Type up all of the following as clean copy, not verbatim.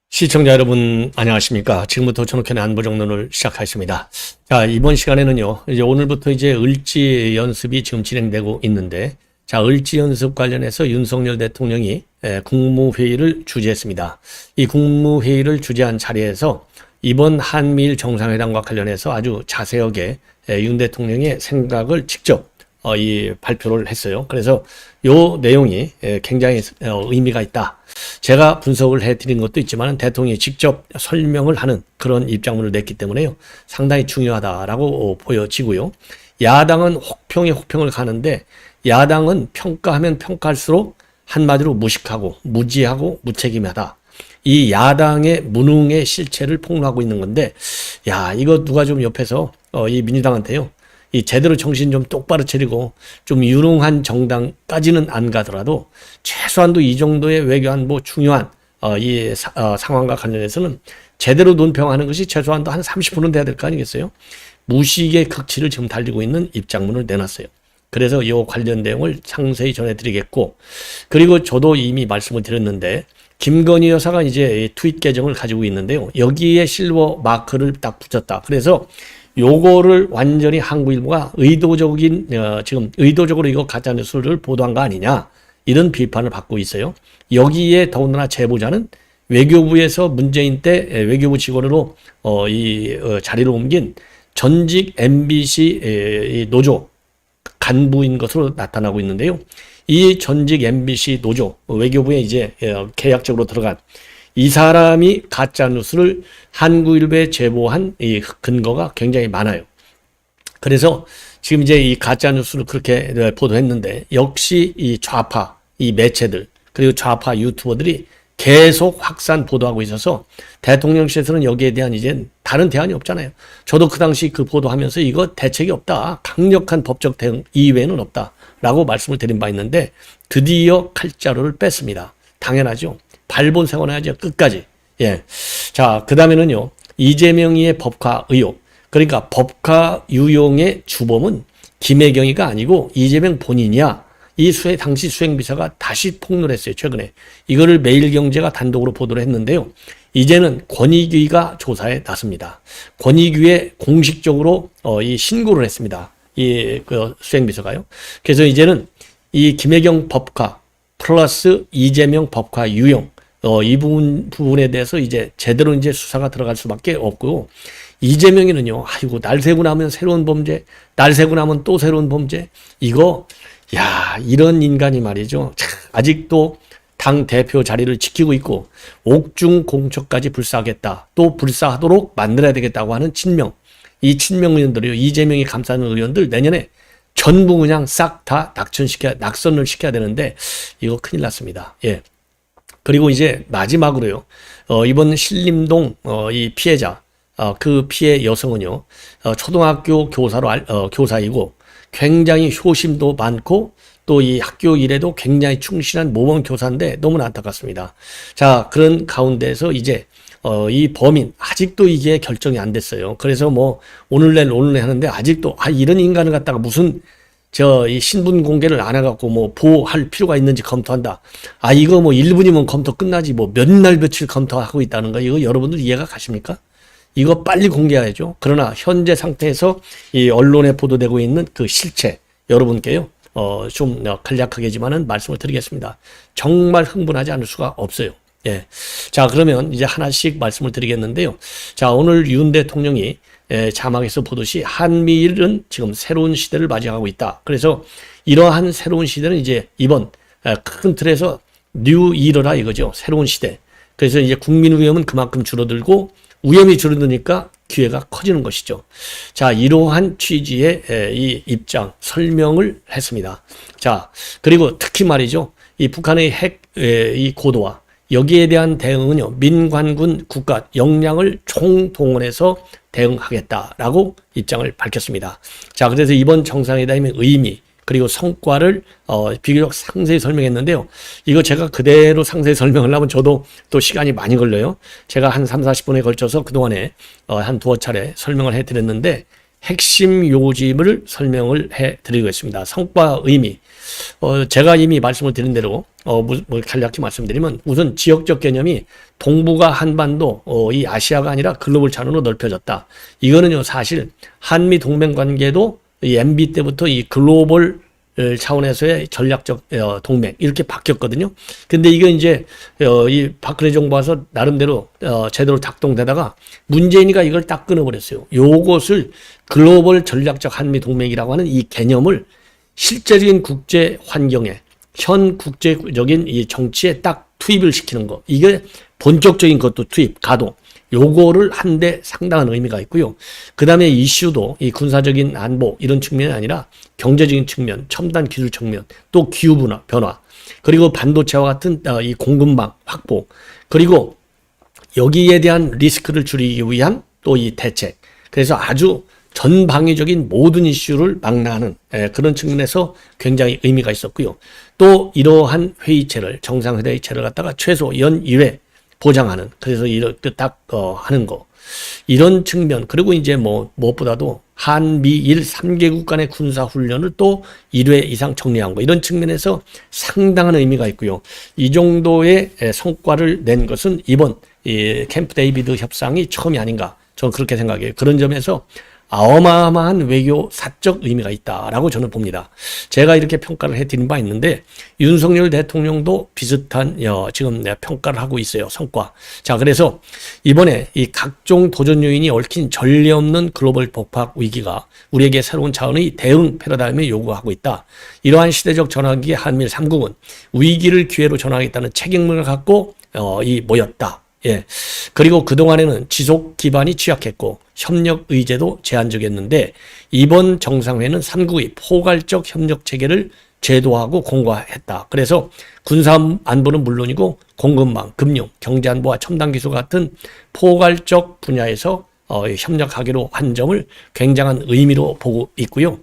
시청자 여러분 안녕하십니까. 지금부터 전욱현의 안보정론을 시작하겠습니다. 자, 이번 시간에는요, 이제 오늘부터 이제 을지 연습이 지금 진행되고 있는데, 자, 을지 연습 관련해서 윤석열 대통령이 국무회의를 주재했습니다. 이 국무회의를 주재한 자리에서 이번 한미일 정상회담과 관련해서 아주 자세하게 윤 대통령의 생각을 직접 이 발표를 했어요. 그래서 요 내용이 굉장히 의미가 있다. 제가 분석을 해드린 것도 있지만 대통령이 직접 설명을 하는 그런 입장문을 냈기 때문에요. 상당히 중요하다라고 보여지고요. 야당은 혹평에 혹평을 가는데 야당은 평가하면 평가할수록 한마디로 무식하고 무지하고 무책임하다. 이 야당의 무능의 실체를 폭로하고 있는 건데, 야, 이거 누가 좀 옆에서 이 민주당한테요, 이 제대로 정신 좀 똑바로 차리고 좀 유능한 정당까지는 안 가더라도 최소한도 이 정도의 외교안보 중요한 상황과 관련해서는 제대로 논평하는 것이 최소한도 한 30%는 돼야 될 거 아니겠어요? 무식의 극치를 지금 달리고 있는 입장문을 내놨어요. 그래서 이 관련 내용을 상세히 전해드리겠고, 그리고 저도 이미 말씀을 드렸는데 김건희 여사가 이제 트윗 계정을 가지고 있는데요. 여기에 실버 마크를 딱 붙였다. 그래서 요거를 완전히 한국일보가 지금 의도적으로 이거 가짜뉴스를 보도한 거 아니냐, 이런 비판을 받고 있어요. 여기에 더군다나 제보자는 외교부에서 문재인 때 외교부 직원으로 자리를 옮긴 전직 MBC 노조 간부인 것으로 나타나고 있는데요. 이 전직 MBC 노조 외교부에 이제 계약적으로 들어간 이 사람이 가짜뉴스를 한국일보에 제보한 이 근거가 굉장히 많아요. 그래서 지금 이제 이 가짜뉴스를 그렇게 보도했는데, 역시 이 좌파, 이 매체들, 그리고 좌파 유튜버들이 계속 확산 보도하고 있어서 대통령실에서는 여기에 대한 이제 다른 대안이 없잖아요. 저도 그 당시 그 보도하면서 이거 대책이 없다, 강력한 법적 대응 이외에는 없다 라고 말씀을 드린 바 있는데, 드디어 칼자루를 뺐습니다. 당연하죠. 발본색원해야죠. 끝까지. 예. 자, 그 다음에는요, 이재명이의 법화 의혹. 그러니까 법화 유용의 주범은 김혜경이가 아니고 이재명 본인이야. 이 당시 수행비서가 다시 폭로를 했어요. 최근에. 이거를 매일경제가 단독으로 보도를 했는데요. 이제는 권익위가 조사에 나섭니다. 권익위에 공식적으로 이 신고를 했습니다. 그 수행비서가요. 그래서 이제는 이 김혜경 법화 플러스 이재명 법화 유용, 이 부분에 대해서 이제 제대로 이제 수사가 들어갈 수밖에 없고요. 이재명이는요, 아이고, 날 새고 나면 새로운 범죄, 날 새고 나면 또 새로운 범죄, 이거, 야, 이런 인간이 말이죠. 아직도 당 대표 자리를 지키고 있고, 옥중 공처까지 불사하겠다, 또 불사하도록 만들어야 되겠다고 하는 친명, 이 친명 의원들이요, 이재명이 감싸는 의원들 내년에 전부 그냥 싹 다 낙선을 시켜야 되는데, 이거 큰일 났습니다. 예. 그리고 이제 마지막으로요, 이번 신림동 이 피해자, 그 피해 여성은요, 초등학교 교사이고 굉장히 효심도 많고 또 이 학교 일에도 굉장히 충실한 모범 교사인데 너무나 안타깝습니다. 자, 그런 가운데서 이제 이 범인 아직도 이게 결정이 안 됐어요. 그래서 뭐 오늘 내일 하는데 아직도 이런 인간을 갖다가 무슨 이 신분 공개를 안 해갖고 뭐 보호할 필요가 있는지 검토한다. 이거 뭐 1분이면 검토 끝나지 뭐 몇 날 며칠 검토하고 있다는 거, 이거 여러분들 이해가 가십니까? 이거 빨리 공개해야죠. 그러나 현재 상태에서 이 언론에 보도되고 있는 그 실체, 여러분께요, 좀 간략하게지만은 말씀을 드리겠습니다. 정말 흥분하지 않을 수가 없어요. 예. 자, 그러면 이제 하나씩 말씀을 드리겠는데요. 자, 오늘 윤 대통령이 자막에서 보듯이 한미일은 지금 새로운 시대를 맞이하고 있다. 그래서 이러한 새로운 시대는 이제 이번 큰 틀에서 뉴 이러라 이거죠. 새로운 시대. 그래서 이제 국민 위험은 그만큼 줄어들고 위험이 줄어드니까 기회가 커지는 것이죠. 자, 이러한 취지의 이 입장, 설명을 했습니다. 자, 그리고 특히 말이죠. 이 북한의 이 고도화, 여기에 대한 대응은요, 민관군 국가 역량을 총동원해서 대응하겠다라고 입장을 밝혔습니다. 자, 그래서 이번 정상회담의 의미, 그리고 성과를 비교적 상세히 설명했는데요. 이거 제가 그대로 상세히 설명을 하면 저도 또 시간이 많이 걸려요. 제가 한 3, 40분에 걸쳐서 그동안에 한 두어 차례 설명을 해드렸는데 핵심 요지를 설명을 해드리겠습니다. 성과 의미. 제가 이미 말씀을 드린 대로 간략히 말씀드리면 우선 지역적 개념이 동북아 한반도 이 아시아가 아니라 글로벌 차원으로 넓혀졌다. 이거는요 사실 한미 동맹 관계도 이 MB 때부터 이 글로벌 차원에서의 전략적 동맹 이렇게 바뀌었거든요. 근데 이거 이제 이 박근혜 정부 와서 나름대로 제대로 작동되다가 문재인이가 이걸 딱 끊어버렸어요. 요것을 글로벌 전략적 한미 동맹이라고 하는 이 개념을 실제적인 국제 환경에 현 국제적인 이 정치에 딱 투입을 시키는 거. 이게 본격적인 것도 투입, 가동. 요거를 한데 상당한 의미가 있고요. 그 다음에 이슈도 이 군사적인 안보 이런 측면이 아니라 경제적인 측면, 첨단 기술 측면, 또 기후 변화, 그리고 반도체와 같은 이 공급망 확보, 그리고 여기에 대한 리스크를 줄이기 위한 또 이 대책. 그래서 아주 전방위적인 모든 이슈를 망라하는 그런 측면에서 굉장히 의미가 있었고요. 또 이러한 회의체를 정상회의체를 갖다가 최소 연 2회 보장하는, 그래서 이렇게 딱 하는 거, 이런 측면. 그리고 이제 무엇보다도 한미일 3개국 간의 군사 훈련을 또 1회 이상 정리한 거, 이런 측면에서 상당한 의미가 있고요. 이 정도의 성과를 낸 것은 이번 이 캠프 데이비드 협상이 처음이 아닌가, 저는 그렇게 생각해요. 그런 점에서 어마어마한 외교 사적 의미가 있다라고 저는 봅니다. 제가 이렇게 평가를 해드린 바 있는데 윤석열 대통령도 비슷한 지금 평가를 하고 있어요. 성과. 자, 그래서 이번에 이 각종 도전 요인이 얽힌 전례 없는 글로벌 폭박 위기가 우리에게 새로운 차원의 대응 패러다임을 요구하고 있다. 이러한 시대적 전환기에 한미일 3국은 위기를 기회로 전환하겠다는 책임을 갖고 모였다. 예. 그리고 그동안에는 지속 기반이 취약했고 협력 의제도 제한적이었는데 이번 정상회는 3국의 포괄적 협력 체계를 제도하고 공고했다. 그래서 군사 안보는 물론이고 공급망, 금융, 경제 안보와 첨단 기술 같은 포괄적 분야에서 협력하기로 한 점을 굉장한 의미로 보고 있고요.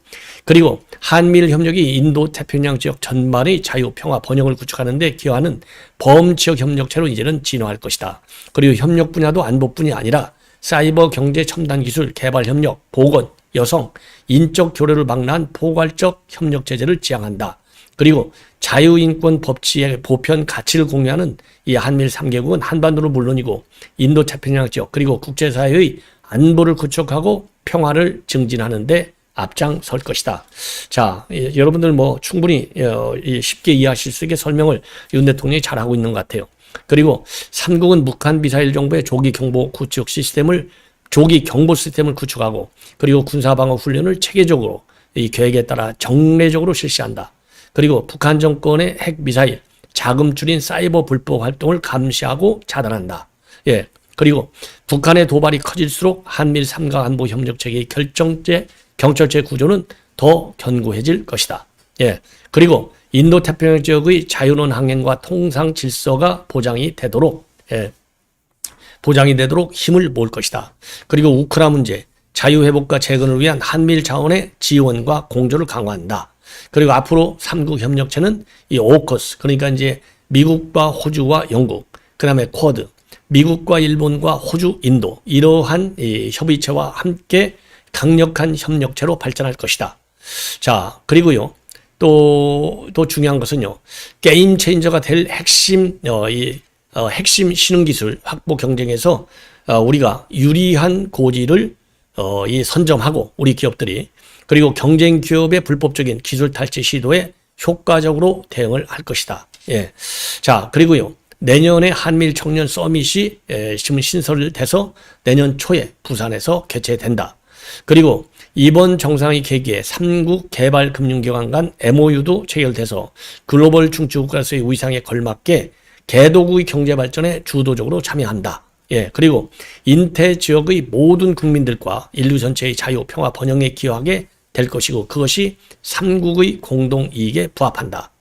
그리고 한미일 협력이 인도 태평양 지역 전반의 자유, 평화, 번영을 구축하는 데 기여하는 범지역 협력체로 이제는 진화할 것이다. 그리고 협력 분야도 안보뿐이 아니라 사이버, 경제, 첨단 기술, 개발 협력, 보건, 여성, 인적 교류를 망라한 포괄적 협력 체제를 지향한다. 그리고 자유인권 법치의 보편 가치를 공유하는 이 한미일 3개국은 한반도는 물론이고 인도 태평양 지역 그리고 국제사회의 안보를 구축하고 평화를 증진하는 데 앞장설 것이다. 자, 여러분들 충분히 쉽게 이해하실 수 있게 설명을 윤 대통령이 잘하고 있는 것 같아요. 그리고 3국은 북한 미사일 정보의 조기 경보 시스템을 구축하고 그리고 군사방어 훈련을 체계적으로 이 계획에 따라 정례적으로 실시한다. 그리고 북한 정권의 핵 미사일, 자금 줄인 사이버 불법 활동을 감시하고 차단한다. 예. 그리고 북한의 도발이 커질수록 한미일 3각 안보 협력 체계의 경철제 구조는 더 견고해질 것이다. 예. 그리고 인도 태평양 지역의 자유로운 항행과 통상 질서가 보장이 되도록 힘을 모을 것이다. 그리고 우크라 문제, 자유회복과 재건을 위한 한미일 차원의 지원과 공조를 강화한다. 그리고 앞으로 3국 협력체는 이 오커스, 그러니까 이제 미국과 호주와 영국, 그 다음에 쿼드, 미국과 일본과 호주, 인도, 이러한 이 협의체와 함께 강력한 협력체로 발전할 것이다. 자, 그리고요, 또 중요한 것은요, 게임 체인저가 될 핵심 신흥기술 확보 경쟁에서 우리가 유리한 고지를 선점하고 우리 기업들이, 그리고 경쟁 기업의 불법적인 기술 탈취 시도에 효과적으로 대응을 할 것이다. 예. 자, 그리고요, 내년에 한미일 청년 서밋이 지금 신설돼서 내년 초에 부산에서 개최된다. 그리고 이번 정상회 계기에 3국 개발금융기관 간 MOU도 체결돼서 글로벌 중추국가로서의 위상에 걸맞게 개도국의 경제발전에 주도적으로 참여한다. 예, 그리고 인태 지역의 모든 국민들과 인류 전체의 자유, 평화, 번영에 기여하게 될 것이고 그것이 3국의 공동이익에 부합한다.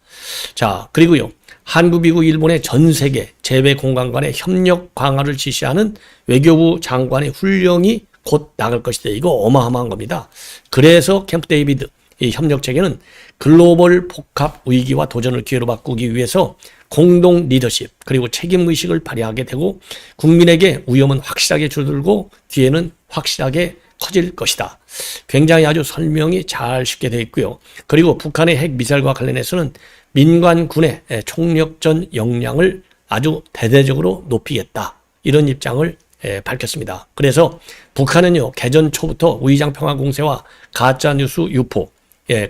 자, 그리고요, 한국, 미국, 일본의 전 세계 재외 공간 간의 협력 강화를 지시하는 외교부 장관의 훈령이 곧 나갈 것이다. 이거 어마어마한 겁니다. 그래서 캠프 데이비드 이 협력 체계는 글로벌 복합 위기와 도전을 기회로 바꾸기 위해서 공동 리더십 그리고 책임의식을 발휘하게 되고 국민에게 위험은 확실하게 줄어들고 뒤에는 확실하게 커질 것이다. 굉장히 아주 설명이 잘 쉽게 되어 있고요. 그리고 북한의 핵미사일과 관련해서는 민간군의 총력전 역량을 아주 대대적으로 높이겠다. 이런 입장을 밝혔습니다. 그래서 북한은요, 개전 초부터 위장평화공세와 가짜뉴스 유포,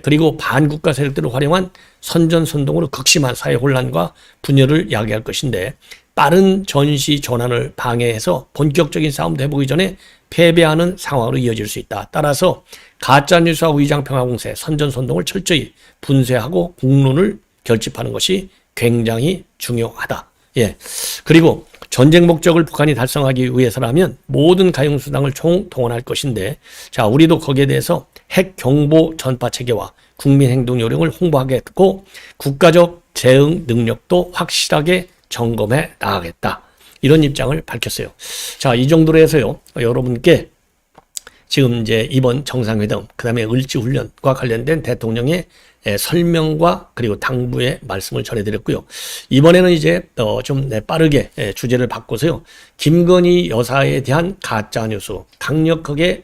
그리고 반국가 세력들을 활용한 선전선동으로 극심한 사회 혼란과 분열을 야기할 것인데 빠른 전시 전환을 방해해서 본격적인 싸움도 해보기 전에 패배하는 상황으로 이어질 수 있다. 따라서 가짜뉴스와 위장평화공세, 선전선동을 철저히 분쇄하고 국론을 결집하는 것이 굉장히 중요하다. 그리고 전쟁 목적을 북한이 달성하기 위해서라면 모든 가용수단을 총동원할 것인데, 자, 우리도 거기에 대해서 핵 경보 전파 체계와 국민 행동 요령을 홍보하겠고 국가적 대응 능력도 확실하게 점검해 나가겠다. 이런 입장을 밝혔어요. 자, 이 정도로 해서요, 여러분께 지금 이제 이번 정상회담, 그 다음에 을지훈련과 관련된 대통령의 설명과 그리고 당부의 말씀을 전해드렸고요. 이번에는 이제 좀 빠르게 주제를 바꿔서요, 김건희 여사에 대한 가짜뉴스 강력하게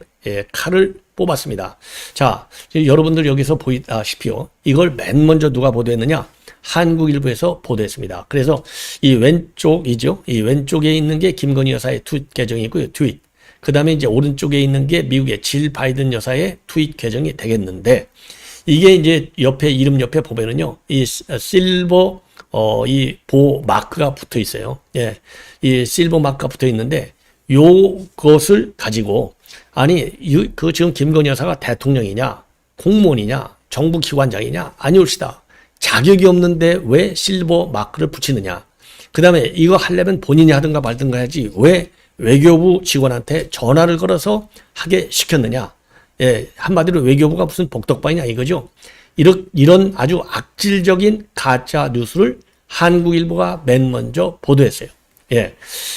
칼을 뽑았습니다. 자, 여러분들 여기서 보이다시피요, 이걸 맨 먼저 누가 보도했느냐? 한국일보에서 보도했습니다. 그래서 이 왼쪽이죠. 이 왼쪽에 있는 게 김건희 여사의 트윗 계정이고요. 트윗. 그 다음에 이제 오른쪽에 있는 게 미국의 질 바이든 여사의 트윗 계정이 되겠는데, 이게 이제 옆에, 이름 옆에 보면은요, 이 실버, 이 보 마크가 붙어 있어요. 이 실버 마크가 붙어 있는데, 요것을 가지고, 아니, 그 지금 김건희 여사가 대통령이냐, 공무원이냐, 정부 기관장이냐, 아니올시다. 자격이 없는데 왜 실버 마크를 붙이느냐. 그 다음에 이거 하려면 본인이 하든가 말든가 해야지 왜 외교부 직원한테 전화를 걸어서 하게 시켰느냐. 한마디로 외교부가 무슨 복덕방이냐 이거죠. 이런 아주 악질적인 가짜 뉴스를 한국일보가 맨 먼저 보도했어요.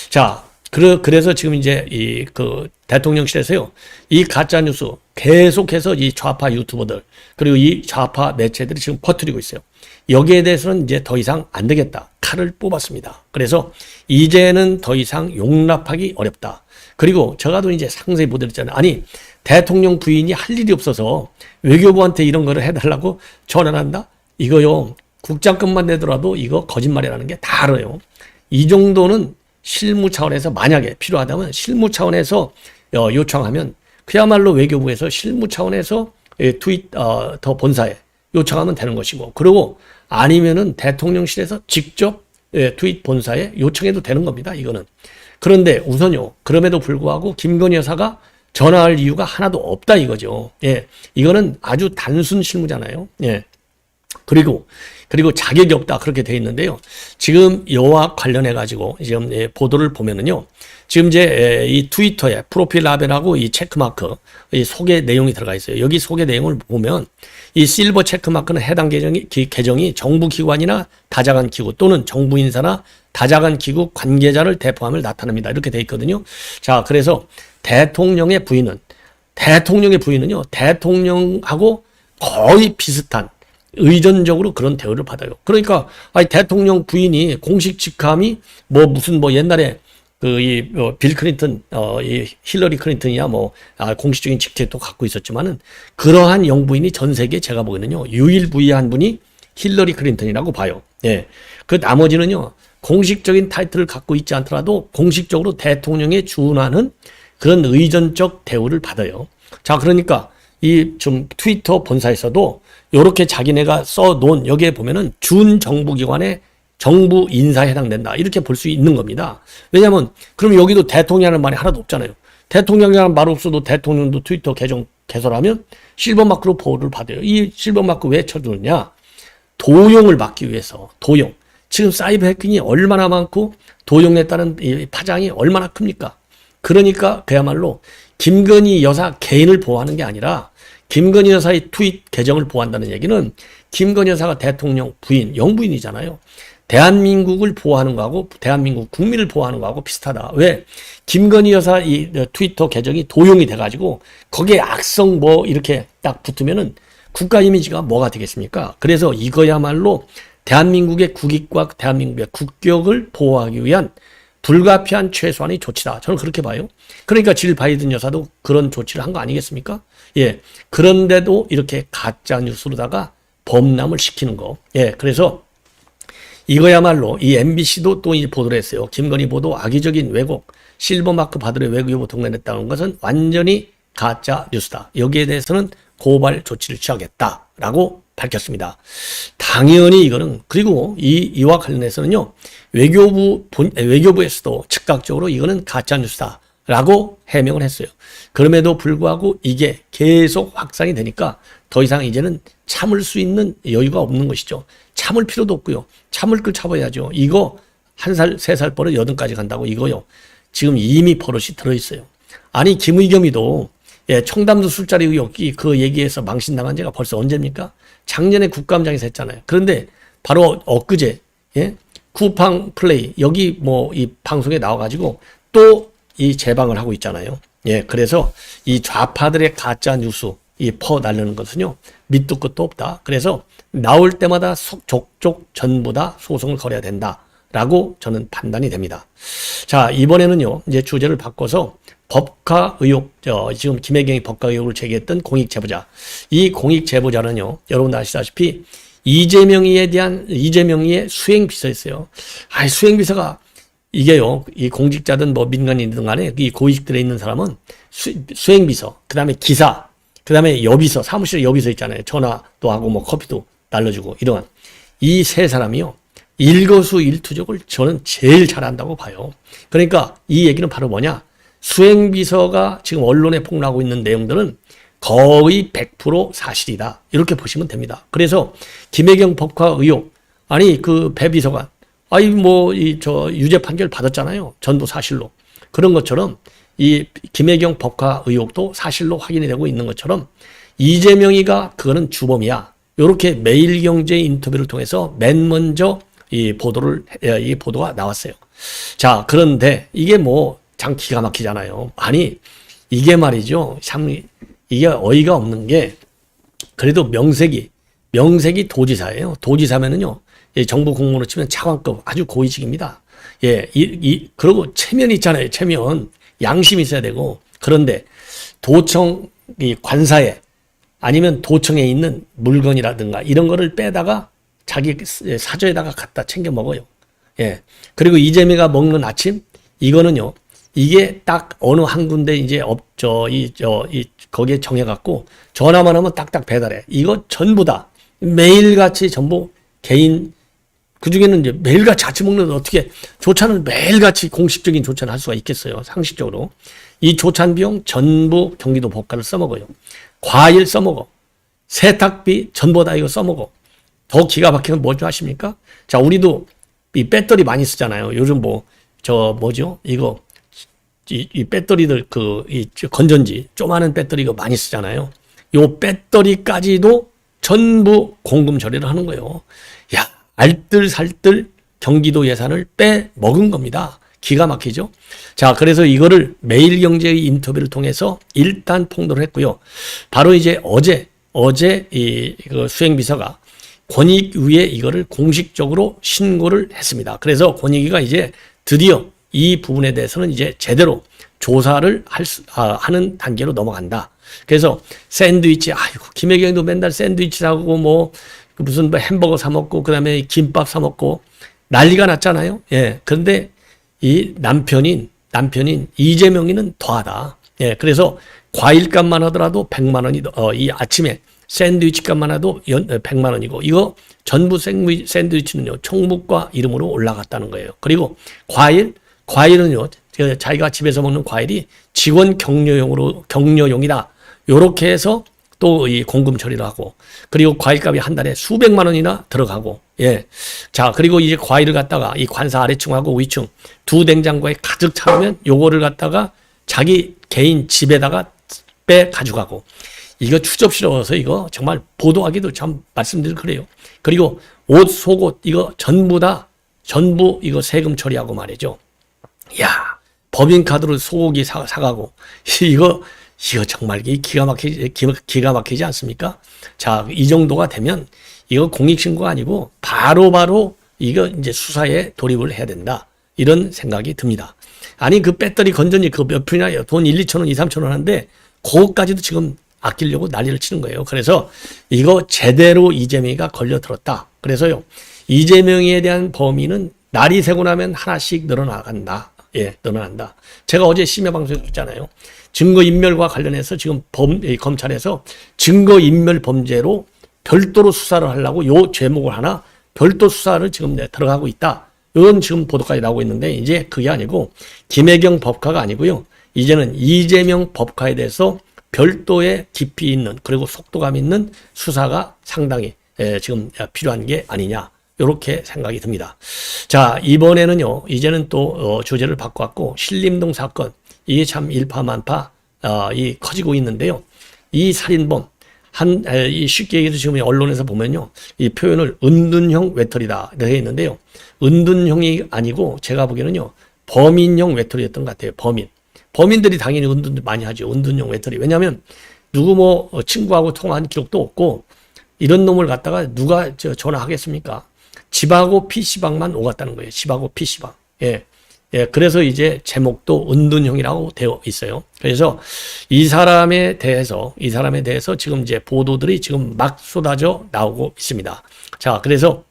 자, 그래서 지금 이제 그 대통령실에서요, 이 가짜 뉴스 계속해서 이 좌파 유튜버들 그리고 이 좌파 매체들이 지금 퍼뜨리고 있어요. 여기에 대해서는 이제 더 이상 안 되겠다. 칼을 뽑았습니다. 그래서 이제는 더 이상 용납하기 어렵다. 그리고 제가도 이제 상세히 보도했잖아요. 아니, 대통령 부인이 할 일이 없어서 외교부한테 이런 거를 해달라고 전화를 한다? 이거요, 국장급만 내더라도 이거 거짓말이라는 게 다 알아요. 이 정도는 실무 차원에서 만약에 필요하다면 실무 차원에서 요청하면 그야말로 외교부에서 실무 차원에서 트윗터 본사에 요청하면 되는 것이고, 그리고 아니면은 대통령실에서 직접 트윗 본사에 요청해도 되는 겁니다. 이거는. 그런데 우선요, 그럼에도 불구하고 김건희 여사가 전화할 이유가 하나도 없다 이거죠. 이거는 아주 단순 실무잖아요. 그리고 자격이 없다 그렇게 돼 있는데요. 지금 이와 관련해 가지고 지금 보도를 보면은요, 지금 이제 이 트위터에 프로필 라벨하고 이 체크마크, 이 소개 내용이 들어가 있어요. 여기 소개 내용을 보면 이 실버 체크마크는 해당 계정이 정부기관이나 다자간 기구 또는 정부 인사나 다자간 기구 관계자를 대표함을 나타냅니다. 이렇게 돼 있거든요. 자, 그래서 대통령의 부인은요, 대통령하고 거의 비슷한 의존적으로 그런 대우를 받아요. 그러니까 아니, 대통령 부인이 공식 직함이 무슨 옛날에 빌 클린턴, 이 힐러리 클린턴이야 공식적인 직책도 갖고 있었지만은 그러한 영부인이 전 세계에 제가 보기에는요, 유일무이한 분이 힐러리 클린턴이라고 봐요. 그 나머지는요, 공식적인 타이틀을 갖고 있지 않더라도 공식적으로 대통령에 준하는 그런 의존적 대우를 받아요. 자, 그러니까 이 좀 트위터 본사에서도 요렇게 자기네가 써놓은 여기에 보면은 준 정부기관의 정부 인사에 해당된다. 이렇게 볼 수 있는 겁니다. 왜냐하면 그럼 여기도 대통령이라는 말이 하나도 없잖아요. 대통령이라는 말 없어도 대통령도 트위터 계정 개설하면 실버마크로 보호를 받아요. 이 실버마크 왜 쳐주느냐? 도용을 막기 위해서. 도용. 지금 사이버 해킹이 얼마나 많고 도용에 따른 이 파장이 얼마나 큽니까? 그러니까 그야말로 김건희 여사 개인을 보호하는 게 아니라 김건희 여사의 트윗 계정을 보호한다는 얘기는 김건희 여사가 대통령 부인, 영부인이잖아요. 대한민국을 보호하는 거하고 대한민국 국민을 보호하는 거하고 비슷하다. 왜? 김건희 여사 이 트위터 계정이 도용이 돼가지고 거기에 악성 이렇게 딱 붙으면은 국가 이미지가 뭐가 되겠습니까? 그래서 이거야말로 대한민국의 국익과 대한민국의 국격을 보호하기 위한 불가피한 최소한의 조치다. 저는 그렇게 봐요. 그러니까 질 바이든 여사도 그런 조치를 한 거 아니겠습니까? 예. 그런데도 이렇게 가짜 뉴스로다가 범람을 시키는 거. 예. 그래서 이거야말로 이 MBC도 또 보도를 했어요. 김건희 보도 악의적인 왜곡, 실버마크 받으려 외국 여부 동네냈다는 것은 완전히 가짜 뉴스다. 여기에 대해서는 고발 조치를 취하겠다라고 밝혔습니다. 당연히 이거는, 그리고 이와 관련해서는요, 외교부에서도 즉각적으로 이거는 가짜 뉴스다라고 해명을 했어요. 그럼에도 불구하고 이게 계속 확산이 되니까 더 이상 이제는 참을 수 있는 여유가 없는 것이죠. 참을 필요도 없고요. 참을 걸 참아야죠. 이거 1살, 3살 버릇 8까지 간다고 이거요. 지금 이미 버릇이 들어있어요. 아니, 김의겸이도 예, 청담도 술자리 의혹이 그 얘기에서 망신당한 지가 벌써 언제입니까? 작년에 국감장에서 했잖아요. 그런데 바로 엊그제, 예? 쿠팡 플레이, 여기 뭐 이 방송에 나와가지고 또 이 재방을 하고 있잖아요. 예, 그래서 이 좌파들의 가짜 뉴스, 이 퍼날르는 것은요, 밑도 끝도 없다. 그래서 나올 때마다 족족 전부 다 소송을 걸어야 된다라고 저는 판단이 됩니다. 자, 이번에는요, 이제 주제를 바꿔서 법카 의혹, 지금 김혜경이 법카 의혹을 제기했던 공익제보자. 이 공익제보자는요, 여러분 아시다시피 이재명이의 수행비서였어요. 수행비서가 이게요, 이 공직자든 뭐 민간인든 간에 이 고위직들에 있는 사람은 수행비서, 그 다음에 기사, 그 다음에 여비서, 사무실에 여비서 있잖아요. 전화도 하고 뭐 커피도 날려주고 이런. 이 세 사람이요, 일거수일투족을 저는 제일 잘한다고 봐요. 그러니까 이 얘기는 바로 뭐냐? 수행비서가 지금 언론에 폭로하고 있는 내용들은 거의 100% 사실이다. 이렇게 보시면 됩니다. 그래서 김혜경 법카 의혹, 아니 그 배 비서관, 유죄 판결 받았잖아요. 전부 사실로. 그런 것처럼 이 김혜경 법카 의혹도 사실로 확인이 되고 있는 것처럼 이재명이가 그거는 주범이야. 이렇게 매일경제 인터뷰를 통해서 맨 먼저 이 보도가 나왔어요. 자, 그런데 이게 뭐 참 기가 막히잖아요. 아니, 이게 말이죠. 참, 이게 어이가 없는 게, 그래도 명색이 도지사예요. 도지사면은요, 정부 공무원으로 치면 차관급 아주 고위직입니다. 예, 그리고 체면 있잖아요. 체면. 양심이 있어야 되고. 그런데 도청, 이 관사에, 아니면 도청에 있는 물건이라든가 이런 거를 빼다가 자기 사저에다가 갖다 챙겨 먹어요. 예. 그리고 이재명이가 먹는 아침, 이거는요, 이게 딱 어느 한 군데 이제 거기에 정해갖고 전화만 하면 딱딱 배달해. 이거 전부 다 매일같이 전부 개인, 그 중에는 이제 매일같이 같이 먹는데 어떻게 조찬을 매일같이 공식적인 조찬을 할 수가 있겠어요. 상식적으로. 이 조찬 비용 전부 경기도 법카를 써먹어요. 과일 써먹어. 세탁비 전부 다 이거 써먹어. 더 기가 막히는 건 뭐죠 아십니까? 자, 우리도 이 배터리 많이 쓰잖아요. 요즘 이 배터리들 건전지, 조그마한 배터리 이거 많이 쓰잖아요. 요 배터리까지도 전부 공금 처리를 하는 거예요. 야, 알뜰살뜰 경기도 예산을 빼먹은 겁니다. 기가 막히죠? 자, 그래서 이거를 매일경제의 인터뷰를 통해서 일단 폭로를 했고요. 바로 이제 어제 그 수행비서가 권익위에 이거를 공식적으로 신고를 했습니다. 그래서 권익위가 이제 드디어 이 부분에 대해서는 이제 제대로 조사를 하는 단계로 넘어간다. 그래서 샌드위치, 김혜경도 맨날 샌드위치 사고 무슨 햄버거 사 먹고 그다음에 김밥 사 먹고 난리가 났잖아요. 예. 그런데 이 남편인 이재명이는 더하다. 예. 그래서 과일값만 하더라도 100만 원이 이 아침에 샌드위치 값만 해도 100만 원이고 이거 전부 샌드위치는요 총무과 이름으로 올라갔다는 거예요. 그리고 과일은요 자기가 집에서 먹는 과일이 직원 격려용이다. 요렇게 해서 또 이 공금 처리를 하고 그리고 과일값이 한 달에 수백만 원이나 들어가고 예. 자, 그리고 이제 과일을 갖다가 이 관사 아래층하고 위층 두 냉장고에 가득 차면 요거를 갖다가 자기 개인 집에다가 빼 가져가고 이거 추접스러워서 이거 정말 보도하기도 참 말씀드릴 그래요. 그리고 옷, 속옷 이거 전부 이거 세금 처리하고 말이죠. 야, 법인카드로 소고기 사가고 이거 이거 정말 기가 막히지 않습니까? 자, 이 정도가 되면 이거 공익신고가 아니고 바로바로 이거 이제 수사에 돌입을 해야 된다. 이런 생각이 듭니다. 아니, 그 배터리 건전지 그 몇 푼이나 돈 1, 2천 원, 2, 3천 원 하는데 그거까지도 지금 아끼려고 난리를 치는 거예요. 그래서 이거 제대로 이재명이가 걸려들었다. 그래서요, 이재명에 대한 범위는 날이 새고 나면 하나씩 늘어나간다. 예, 늘어난다. 제가 어제 심야 방송에 했잖아요. 증거인멸과 관련해서 지금 검찰에서 증거인멸 범죄로 별도로 수사를 하려고 요 제목을 하나 별도 수사를 지금 들어가고 있다. 이런 지금 보도까지 나오고 있는데, 이제 그게 아니고 김혜경 법카가 아니고요. 이제는 이재명 법카에 대해서 별도의 깊이 있는, 그리고 속도감 있는 수사가 상당히 지금 필요한 게 아니냐, 이렇게 생각이 듭니다. 자, 이번에는요, 이제는 또 주제를 바꿔왔고, 신림동 사건, 이게 참 일파만파 커지고 있는데요. 이 살인범, 이 쉽게 얘기해서 지금 언론에서 보면요, 이 표현을 은둔형 외톨이다 이렇게 있는데요. 은둔형이 아니고 제가 보기에는요, 범인형 외톨이였던 것 같아요. 범인들이 당연히 은둔 많이 하죠. 은둔형 외톨이. 왜냐하면 누구 친구하고 통화한 기록도 없고, 이런 놈을 갖다가 누가 전화하겠습니까? 집하고 PC방만 오갔다는 거예요. 집하고 PC방. 예. 예, 그래서 이제 제목도 은둔형이라고 되어 있어요. 그래서 이 사람에 대해서 지금 이제 보도들이 지금 막 쏟아져 나오고 있습니다. 자, 그래서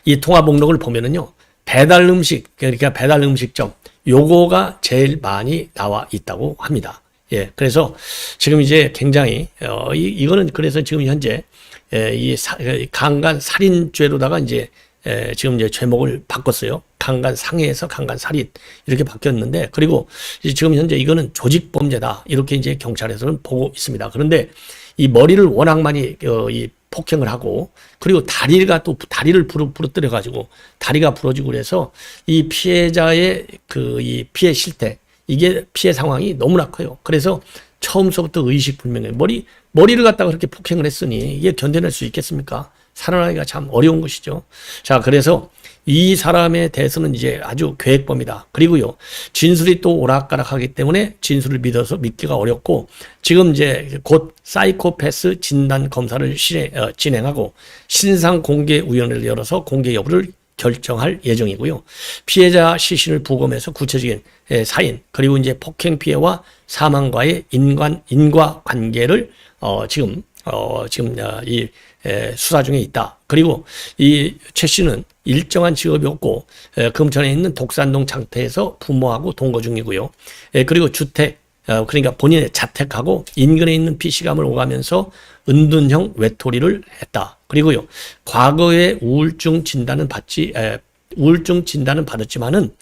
이 통화 목록을 보면은요, 배달 음식, 그러니까 배달 음식점, 요거가 제일 많이 나와 있다고 합니다. 예, 그래서 지금 이제 굉장히, 이거는 그래서 지금 현재, 강간 살인죄로다가 이제, 지금 이제 제목을 바꿨어요. 강간 상해에서 강간 살인 이렇게 바뀌었는데, 그리고 지금 현재 이거는 조직범죄다 이렇게 이제 경찰에서는 보고 있습니다. 그런데 이 머리를 워낙 많이 이 폭행을 하고, 그리고 다리를 부러뜨려 가지고 다리가 부러지고, 그래서 이 피해자의 이 피해 실태, 이게 피해 상황이 너무나 커요. 그래서 처음서부터 의식불명해요. 머리를 갖다가 그렇게 폭행을 했으니 이게 견뎌낼 수 있겠습니까? 살아나기가 참 어려운 것이죠. 자, 그래서 이 사람에 대해서는 이제 아주 계획범이다. 그리고요, 진술이 또 오락가락하기 때문에 진술을 믿기가 어렵고, 지금 이제 곧 사이코패스 진단 검사를 진행하고 신상공개위원회를 열어서 공개 여부를 결정할 예정이고요. 피해자 시신을 부검해서 구체적인 사인, 그리고 이제 폭행 피해와 사망과의 인과 관계를 지금 이 수사 중에 있다. 그리고 이 최 씨는 일정한 직업이 없고 금천에 있는 독산동 장터에서 부모하고 동거 중이고요. 그리고 주택, 그러니까 본인의 자택하고 인근에 있는 PC방을 오가면서 은둔형 외톨이를 했다. 그리고요, 과거에 우울증 진단은 받았지만은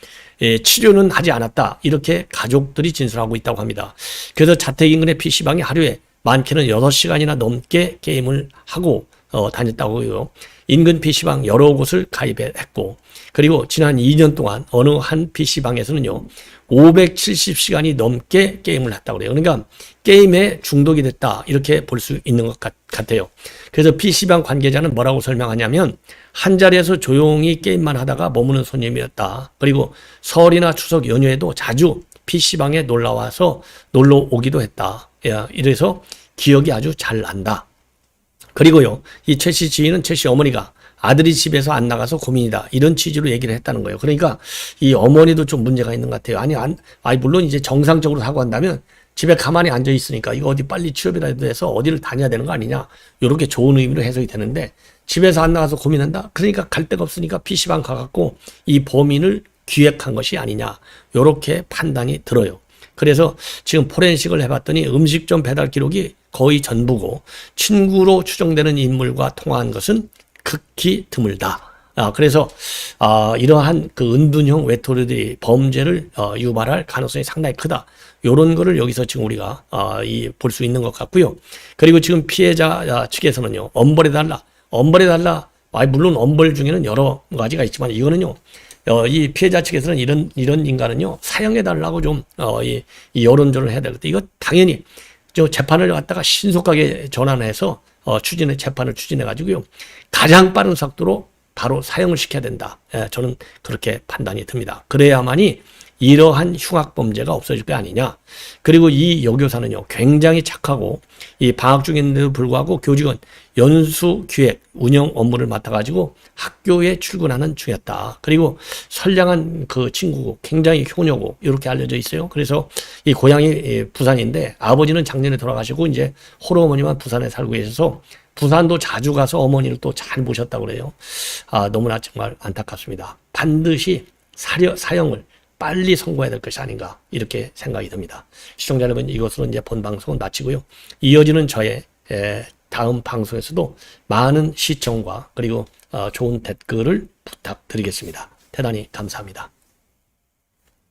치료는 하지 않았다. 이렇게 가족들이 진술하고 있다고 합니다. 그래서 자택 인근의 PC방에 하루에 많게는 6시간이나 넘게 게임을 하고 다녔다고 해요. 인근 PC방 여러 곳을 가입했고, 그리고 지난 2년 동안 어느 한 PC방에서는요, 570시간이 넘게 게임을 했다고 그래요. 그러니까 게임에 중독이 됐다, 이렇게 볼 수 있는 것 같아요. 그래서 PC방 관계자는 뭐라고 설명하냐면, 한 자리에서 조용히 게임만 하다가 머무는 손님이었다. 그리고 설이나 추석 연휴에도 자주 PC방에 놀러 오기도 했다. 이래서 기억이 아주 잘 난다. 그리고요, 이 최 씨 지인은 최 씨 어머니가 아들이 집에서 안 나가서 고민이다, 이런 취지로 얘기를 했다는 거예요. 그러니까 이 어머니도 좀 문제가 있는 것 같아요. 아니 물론 이제 정상적으로 하고 한다면 집에 가만히 앉아 있으니까 이거 어디 빨리 취업이라도 해서 어디를 다녀야 되는 거 아니냐, 이렇게 좋은 의미로 해석이 되는데, 집에서 안 나가서 고민한다? 그러니까 갈 데가 없으니까 PC방 가갖고 이 범인을 기획한 것이 아니냐, 이렇게 판단이 들어요. 그래서 지금 포렌식을 해봤더니 음식점 배달 기록이 거의 전부고, 친구로 추정되는 인물과 통화한 것은 극히 드물다. 그래서 이러한 그 은둔형 외톨이들이 범죄를 유발할 가능성이 상당히 크다. 요런 거를 여기서 지금 우리가 볼 수 있는 것 같고요. 그리고 지금 피해자 측에서는요, 엄벌해달라. 물론 엄벌 중에는 여러 가지가 있지만, 이거는요, 이 피해자 측에서는 이런 인간은요, 사형해달라고 좀 이 여론전을 해야 되거든요. 이거 당연히 재판을 갖다가 신속하게 전환해서 재판을 추진해 가지고요, 가장 빠른 속도로 바로 사형을 시켜야 된다. 저는 그렇게 판단이 듭니다. 그래야만이 이러한 흉악범죄가 없어질 거 아니냐. 그리고 이 여교사는요, 굉장히 착하고, 이 방학 중인데도 불구하고 교직원 연수 기획 운영 업무를 맡아가지고 학교에 출근하는 중이었다. 그리고 선량한 그 친구고 굉장히 효녀고 이렇게 알려져 있어요. 그래서 이 고향이 부산인데 아버지는 작년에 돌아가시고 이제 홀어머니만 부산에 살고 계셔서 부산도 자주 가서 어머니를 또 잘 모셨다고 그래요. 너무나 정말 안타깝습니다. 반드시 사형을 빨리 선고해야 될 것이 아닌가 이렇게 생각이 듭니다. 시청자 여러분, 이것으로 이제 본 방송은 마치고요. 이어지는 저의 다음 방송에서도 많은 시청과 그리고 좋은 댓글을 부탁드리겠습니다. 대단히 감사합니다.